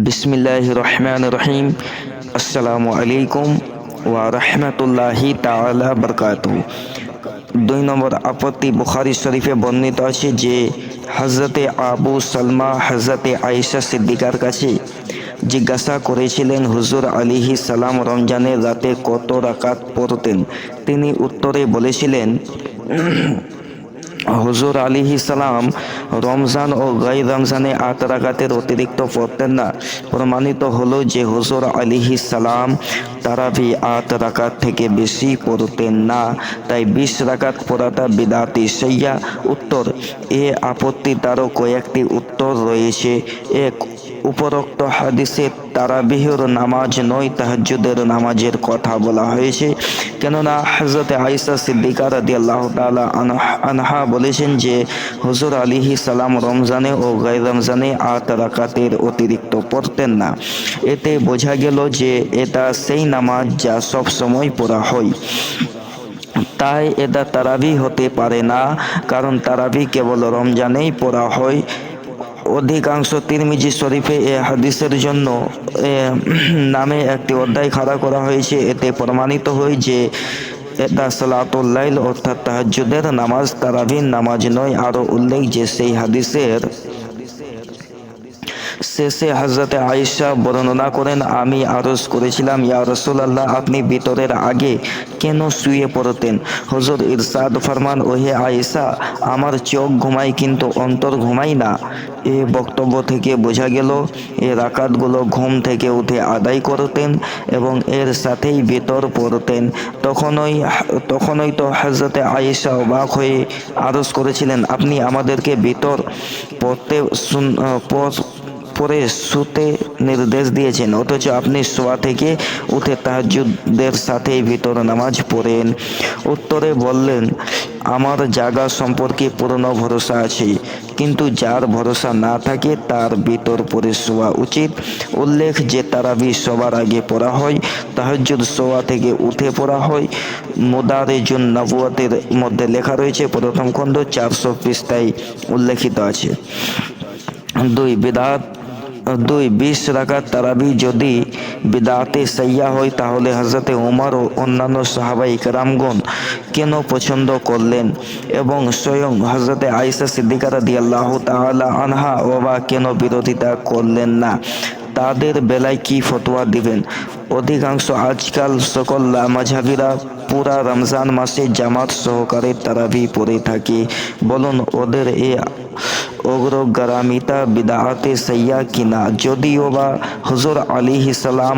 বিসমিল্লাহির রহমানির রহিম। আসসালামু আলাইকুম ওয়া রাহমাতুল্লাহি তাআলা বারাকাতুহু। 2 নম্বর আপত্তি, বুখারী শরীফে বর্ণিত আছে যে হযরতে আবু সালমা হযরতে আয়েশা সিদ্দিকার কাছে জিজ্ঞাসা করেছিলেন, হুজুর আলাইহিস সালাম রমজানের রাতে কত রাকাত পড়তেন? তিনি উত্তরে বলেছিলেন, হুজুর আলাইহিস সালাম রমজান ও গায়র রমজানে 8 রাকাতের অতিরিক্ত পড়তেন না। প্রমাণিত হলো যে হুজুর আলাইহিস সালাম তারাবি 8 রাকাত থেকে বেশি পড়তেন না, তাই 20 রাকাত পড়াটা বিদআতি সাইয়্যা। উত্তর, এ আপত্তিটারও কয়েকটি উত্তর রয়েছে। এক, উপরোক্ত হাদিসে তারাবিহর নামাজ নয়, তাহাজ্জুদের নামাজের কথা বলা হয়েছে, কেননা হযরত আয়েশা সিদ্দিকা রাদিয়াল্লাহু তাআলা আনহা বলেছেন যে হুজুর আলাইহিস সালাম রমজানে ও গায়র রমজানে 8 রাকাতের অতিরিক্ত পড়তেন না। এতে বোঝা গেল যে এটা সেই নামাজ যা সব সময় পড়া হয়, তাই এটা তারাবি হতে পারে না, কারণ তারাবি কেবল রমজানেই পড়া হয়। অধিকাংশ তিরমিজি শরীফে এ হাদিসের জন্য নামে একটি অধ্যায় খাড়া করা হয়েছে। এতে প্রমাণিত হয় যে এটা সালাতুল লাইল অর্থাৎ তাহাজ্জুদের নামাজ, তারাবির নামাজ নয়। আরও উল্লেখ যে সেই হাদিসের শেষে হযরতে আয়েশা বর্ণনা করেন, আমি আরজ করেছিলাম, ইয়া রাসূলুল্লাহ, আপনি বিতরের আগে কেন শুয়ে পড়তেন? হুজুর ইরশাদ ফরমান, ওহে আয়েশা, আমার চোখ ঘুমায় কিন্তু অন্তর ঘুমায় না। এ বক্তব্য থেকে বোঝা গেল এ রাকাতগুলো ঘুম থেকে উঠে আদায় করতেন এবং এর সাথেই বিতর পড়তেন। তখনই তো হযরতে আয়েশা অবাক হয়ে আরজ করেছিলেন, আপনি আমাদেরকে বিতর পরে শুতে নির্দেশ দিয়েছেন, অথচ আপনি শোয়া থেকে উঠে তাহাজ্জুদের সাথেই ভিতর নামাজ পড়েন। উত্তরে বললেন, আমার জাগা সম্পর্কে পূর্ণ ভরসা আছে, কিন্তু যার ভরসা না থাকে তার ভিতর পড়ে শোয়া উচিত। উল্লেখ যে তারাবি সবার আগে পড়া হয়, তাহাজ্জুদ শোয়া থেকে উঠে পড়া হয়। মুদারিজুন নবুওয়াতের মধ্যে লেখা রয়েছে, প্রথম খণ্ড 400 পৃষ্ঠায় উল্লেখিত আছে। 20 রাকাত তারাবি যদি বিদআতে সাইয়্যা হয়, তাহলে হযরতে ওমর ও অন্যান্য সাহাবায়ে কেরামগণ কেন পছন্দ করলেন এবং স্বয়ং হযরতে আয়েশা সিদ্দিকা রাদিয়াল্লাহু তাআলা আনহা বা কেন বিরোধিতা করলেন না? তাদের বেলায় কি ফতোয়া দিবেন? অধিকাংশ আজকাল সকল মাযহাবীরা পুরা রমজান মাসে জামাত সহকারে তারাবি পড়ে থাকে। বলুন, ওদের এ অগ্রগামিতা বিদআতে সাইয়্যা কিনা? যদিও বা হুজুর আলাইহিস সালাম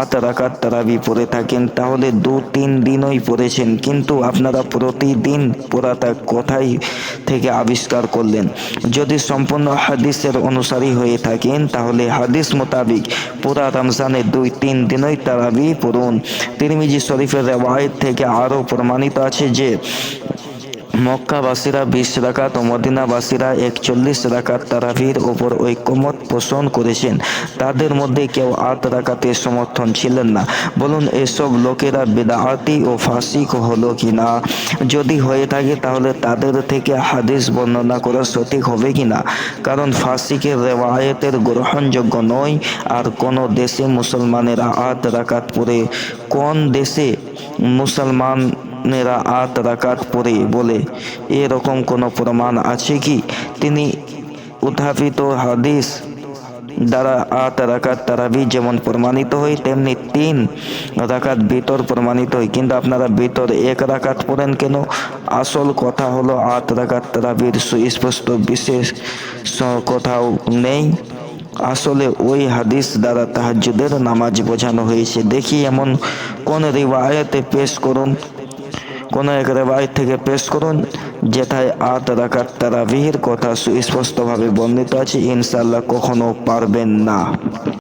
8 রাকাত তারাবি পড়ে থাকেন, তাহলে 2-3 দিনই পড়েছেন, কিন্তু আপনারা প্রতিদিন পড়াটা কোথায় থেকে আবিষ্কার করলেন? যদি সম্পূর্ণ হাদিসের অনুসারী হয়ে থাকেন, তাহলে হাদিস মোতাবিক পুরা রমজানে 2-3 দিনই তারাবি পড়ুন। তিরমিজি শরীফের রিওয়ায়াত থেকে আরও প্রমাণিত আছে যে মক্কাবাসীরা 20 রাকাত ও মদিনাবাসীরা 41 রাকাত তারাবির উপর ঐকমত পোষণ করেছেন। তাদের মধ্যে কেউ 8 রাকাতের সমর্থন ছিলেন না। বলুন, এসব লোকেরা বিদআতি ও ফাসিক হলো কিনা? যদি হয়ে থাকে, তাহলে তাদের থেকে হাদিস বর্ণনা করা সঠিক হবে কিনা? কারণ ফাসিকের রিওয়ায়াতের গ্রহণযোগ্য নয়। আর কোন দেশে মুসলমানেরা 8 রাকাত পড়ে, কোন দেশে মুসলমানেরা 8 রাকাত পড়ে বলে এরকম কোনো প্রমাণ আছে কি? তিনি উত্থাপিত হাদিস দ্বারা 8 রাকাত তারাবি যেমন প্রমাণিত হয়, তেমনি 3 রাকাত বিতর প্রমাণিত হয়, কিন্তু আপনারা বিতর 1 রাকাত পড়েন কেন? আসল কথা হলো 8 রাকাত তারাবির সুস্পষ্ট বিশেষ কোথাও নেই। আসলে ওই হাদিস দ্বারা তাহাজ্জুদের নামাজ বোঝানো হয়েছে। দেখি এমন কোন রিওয়ায়াতে পেশ করুন, কোন এক রিওয়ায়াত থেকে পেশ করুন যেথায় 8 রাকাত তারাবির কথা সুস্পষ্টভাবে বর্ণিত আছে। ইনশাআল্লাহ কখনো পারবেন না।